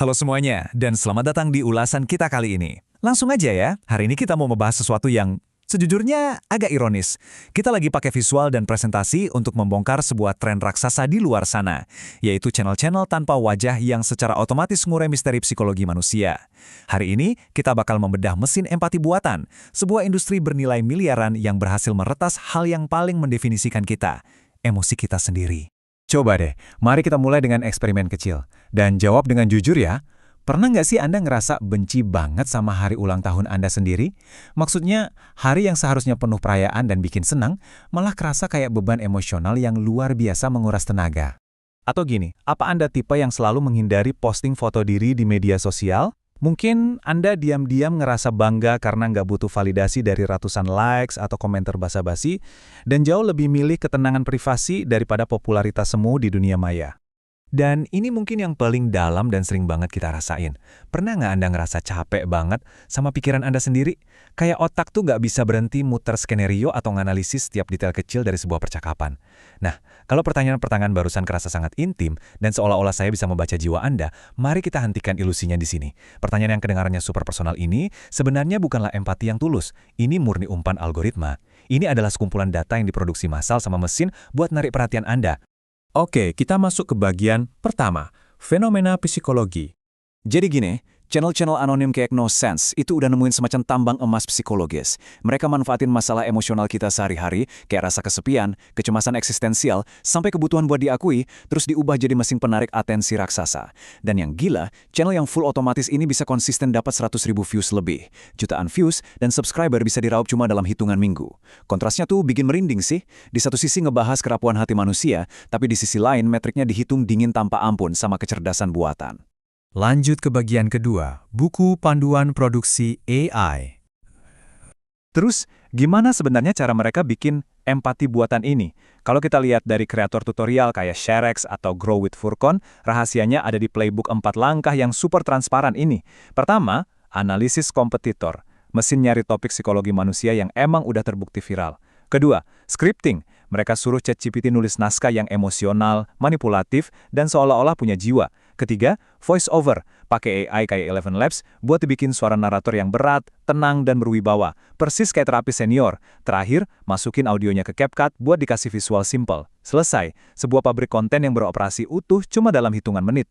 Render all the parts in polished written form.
Halo semuanya, dan selamat datang di ulasan kita kali ini. Langsung aja ya, hari ini kita mau membahas sesuatu yang sejujurnya agak ironis. Kita lagi pakai visual dan presentasi untuk membongkar sebuah tren raksasa di luar sana, yaitu channel-channel tanpa wajah yang secara otomatis ngurai misteri psikologi manusia. Hari ini, kita bakal membedah mesin empati buatan, sebuah industri bernilai miliaran yang berhasil meretas hal yang paling mendefinisikan kita, emosi kita sendiri. Coba deh, mari kita mulai dengan eksperimen kecil. Dan jawab dengan jujur ya, pernah nggak sih Anda ngerasa benci banget sama hari ulang tahun Anda sendiri? Maksudnya, hari yang seharusnya penuh perayaan dan bikin senang, malah kerasa kayak beban emosional yang luar biasa menguras tenaga. Atau gini, apa Anda tipe yang selalu menghindari posting foto diri di media sosial? Mungkin Anda diam-diam ngerasa bangga karena nggak butuh validasi dari ratusan likes atau komentar basa-basi, dan jauh lebih milih ketenangan privasi daripada popularitas semu di dunia maya. Dan ini mungkin yang paling dalam dan sering banget kita rasain. Pernah nggak Anda ngerasa capek banget sama pikiran Anda sendiri? Kayak otak tuh nggak bisa berhenti muter skenario atau nganalisis setiap detail kecil dari sebuah percakapan. Nah, kalau pertanyaan-pertanyaan barusan kerasa sangat intim dan seolah-olah saya bisa membaca jiwa Anda, mari kita hentikan ilusinya di sini. Pertanyaan yang kedengarannya super personal ini sebenarnya bukanlah empati yang tulus. Ini murni umpan algoritma. Ini adalah sekumpulan data yang diproduksi massal sama mesin buat narik perhatian Anda. Oke, kita masuk ke bagian pertama, fenomena psikologi. Jadi gini, channel-channel anonim kayak No Sense itu udah nemuin semacam tambang emas psikologis. Mereka manfaatin masalah emosional kita sehari-hari, kayak rasa kesepian, kecemasan eksistensial, sampai kebutuhan buat diakui, terus diubah jadi mesin penarik atensi raksasa. Dan yang gila, channel yang full otomatis ini bisa konsisten dapat 100.000 views lebih. Jutaan views dan subscriber bisa diraup cuma dalam hitungan minggu. Kontrasnya tuh bikin merinding sih. Di satu sisi ngebahas kerapuan hati manusia, tapi di sisi lain metriknya dihitung dingin tanpa ampun sama kecerdasan buatan. Lanjut ke bagian kedua, buku panduan produksi AI. Terus, gimana sebenarnya cara mereka bikin empati buatan ini? Kalau kita lihat dari kreator tutorial kayak Sharex atau Grow with Furcon, rahasianya ada di playbook 4 langkah yang super transparan ini. Pertama, analisis kompetitor, mesin nyari topik psikologi manusia yang emang udah terbukti viral. Kedua, scripting. Mereka suruh ChatGPT nulis naskah yang emosional, manipulatif, dan seolah-olah punya jiwa. Ketiga, voice over. Pakai AI kayak Eleven Labs buat dibikin suara narator yang berat, tenang, dan berwibawa. Persis kayak terapi senior. Terakhir, masukin audionya ke CapCut buat dikasih visual simple. Selesai, sebuah pabrik konten yang beroperasi utuh cuma dalam hitungan menit.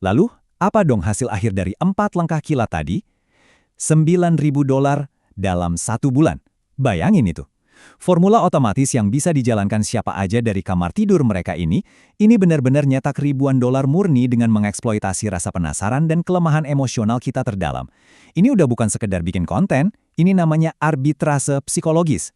Lalu, apa dong hasil akhir dari 4 langkah kilat tadi? $9.000 dalam 1 bulan. Bayangin itu. Formula otomatis yang bisa dijalankan siapa aja dari kamar tidur mereka ini benar-benar nyetak ribuan dolar murni dengan mengeksploitasi rasa penasaran dan kelemahan emosional kita terdalam. Ini udah bukan sekedar bikin konten, ini namanya arbitrase psikologis.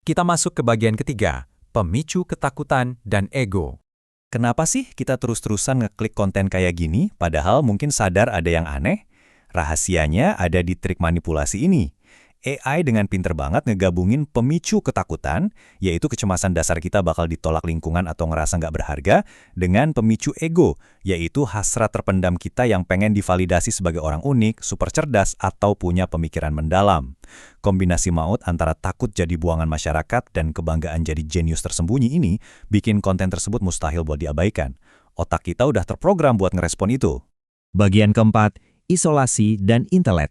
Kita masuk ke bagian ketiga, pemicu ketakutan dan ego. Kenapa sih kita terus-terusan ngeklik konten kayak gini, padahal mungkin sadar ada yang aneh? Rahasianya ada di trik manipulasi ini. AI dengan pinter banget ngegabungin pemicu ketakutan, yaitu kecemasan dasar kita bakal ditolak lingkungan atau ngerasa nggak berharga, dengan pemicu ego, yaitu hasrat terpendam kita yang pengen divalidasi sebagai orang unik, super cerdas, atau punya pemikiran mendalam. Kombinasi maut antara takut jadi buangan masyarakat dan kebanggaan jadi jenius tersembunyi ini bikin konten tersebut mustahil buat diabaikan. Otak kita udah terprogram buat ngerespon itu. Bagian keempat, isolasi dan intelek.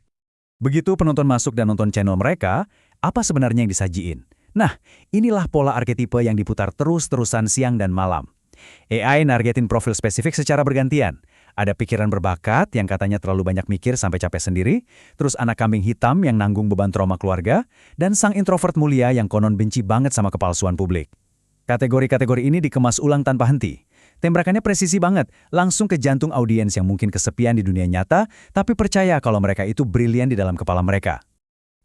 Begitu penonton masuk dan nonton channel mereka, apa sebenarnya yang disajiin? Nah, inilah pola arketipe yang diputar terus-terusan siang dan malam. AI nargetin profil spesifik secara bergantian. Ada pikiran berbakat yang katanya terlalu banyak mikir sampai capek sendiri, terus anak kambing hitam yang nanggung beban trauma keluarga, dan sang introvert mulia yang konon benci banget sama kepalsuan publik. Kategori-kategori ini dikemas ulang tanpa henti. Tembakannya presisi banget, langsung ke jantung audiens yang mungkin kesepian di dunia nyata, tapi percaya kalau mereka itu brilian di dalam kepala mereka.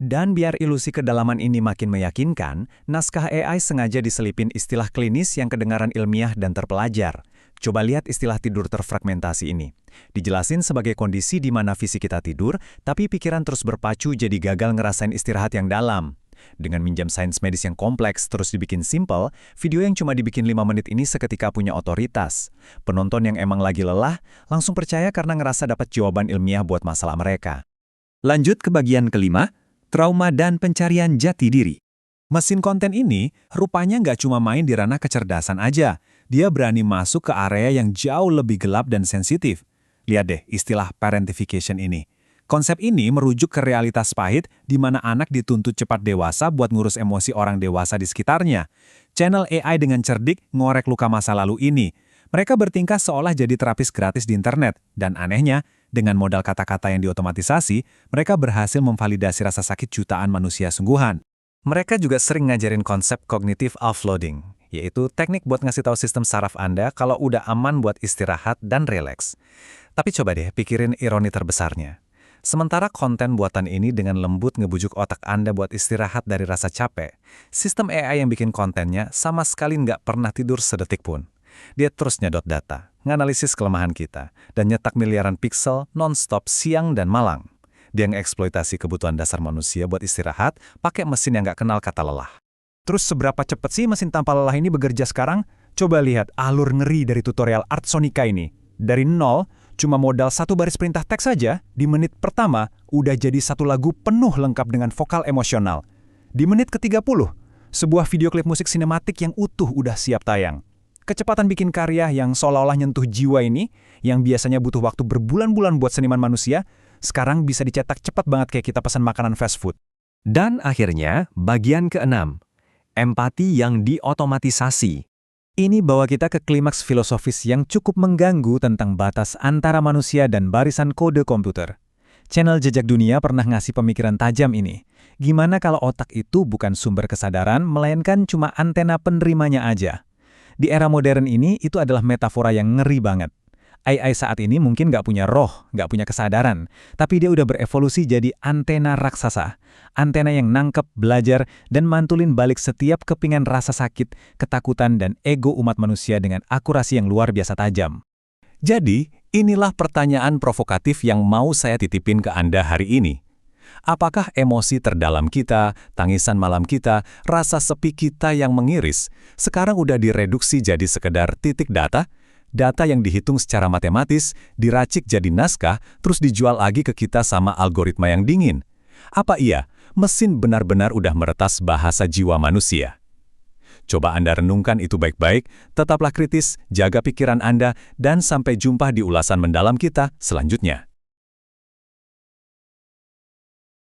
Dan biar ilusi kedalaman ini makin meyakinkan, naskah AI sengaja diselipin istilah klinis yang kedengaran ilmiah dan terpelajar. Coba lihat istilah tidur terfragmentasi ini. Dijelasin sebagai kondisi di mana fisik kita tidur, tapi pikiran terus berpacu jadi gagal ngerasain istirahat yang dalam. Dengan minjam sains medis yang kompleks terus dibikin simple, video yang cuma dibikin 5 menit ini seketika punya otoritas. Penonton yang emang lagi lelah, langsung percaya karena ngerasa dapat jawaban ilmiah buat masalah mereka. Lanjut ke bagian kelima, trauma dan pencarian jati diri. Mesin konten ini rupanya nggak cuma main di ranah kecerdasan aja, dia berani masuk ke area yang jauh lebih gelap dan sensitif. Lihat deh istilah parentification ini. Konsep ini merujuk ke realitas pahit di mana anak dituntut cepat dewasa buat ngurus emosi orang dewasa di sekitarnya. Channel AI dengan cerdik ngorek luka masa lalu ini. Mereka bertingkah seolah jadi terapis gratis di internet. Dan anehnya, dengan modal kata-kata yang diotomatisasi, mereka berhasil memvalidasi rasa sakit jutaan manusia sungguhan. Mereka juga sering ngajarin konsep cognitive offloading, yaitu teknik buat ngasih tahu sistem saraf Anda kalau udah aman buat istirahat dan rileks. Tapi coba deh pikirin ironi terbesarnya. Sementara konten buatan ini dengan lembut ngebujuk otak Anda buat istirahat dari rasa capek, sistem AI yang bikin kontennya sama sekali nggak pernah tidur sedetik pun. Dia terus nyedot data, nganalisis kelemahan kita, dan nyetak miliaran piksel non-stop siang dan malam. Dia ngeksploitasi kebutuhan dasar manusia buat istirahat pakai mesin yang nggak kenal kata lelah. Terus seberapa cepat sih mesin tanpa lelah ini bekerja sekarang? Coba lihat alur ngeri dari tutorial Art Sonica ini. Dari nol, cuma modal satu baris perintah teks saja, di menit pertama udah jadi satu lagu penuh lengkap dengan vokal emosional. Di menit ke-30, sebuah video klip musik sinematik yang utuh udah siap tayang. Kecepatan bikin karya yang seolah-olah nyentuh jiwa ini, yang biasanya butuh waktu berbulan-bulan buat seniman manusia, sekarang bisa dicetak cepat banget kayak kita pesan makanan fast food. Dan akhirnya, bagian ke-6, empati yang diotomatisasi. Ini bawa kita ke klimaks filosofis yang cukup mengganggu tentang batas antara manusia dan barisan kode komputer. Channel Jejak Dunia pernah ngasih pemikiran tajam ini. Gimana kalau otak itu bukan sumber kesadaran, melainkan cuma antena penerimanya aja? Di era modern ini, itu adalah metafora yang ngeri banget. AI saat ini mungkin nggak punya roh, nggak punya kesadaran, tapi dia udah berevolusi jadi antena raksasa. Antena yang nangkep, belajar, dan mantulin balik setiap kepingan rasa sakit, ketakutan, dan ego umat manusia dengan akurasi yang luar biasa tajam. Jadi, inilah pertanyaan provokatif yang mau saya titipin ke Anda hari ini. Apakah emosi terdalam kita, tangisan malam kita, rasa sepi kita yang mengiris, sekarang udah direduksi jadi sekedar titik data? Data yang dihitung secara matematis, diracik jadi naskah, terus dijual lagi ke kita sama algoritma yang dingin. Apa iya, mesin benar-benar udah meretas bahasa jiwa manusia? Coba Anda renungkan itu baik-baik, tetaplah kritis, jaga pikiran Anda, dan sampai jumpa di ulasan mendalam kita selanjutnya.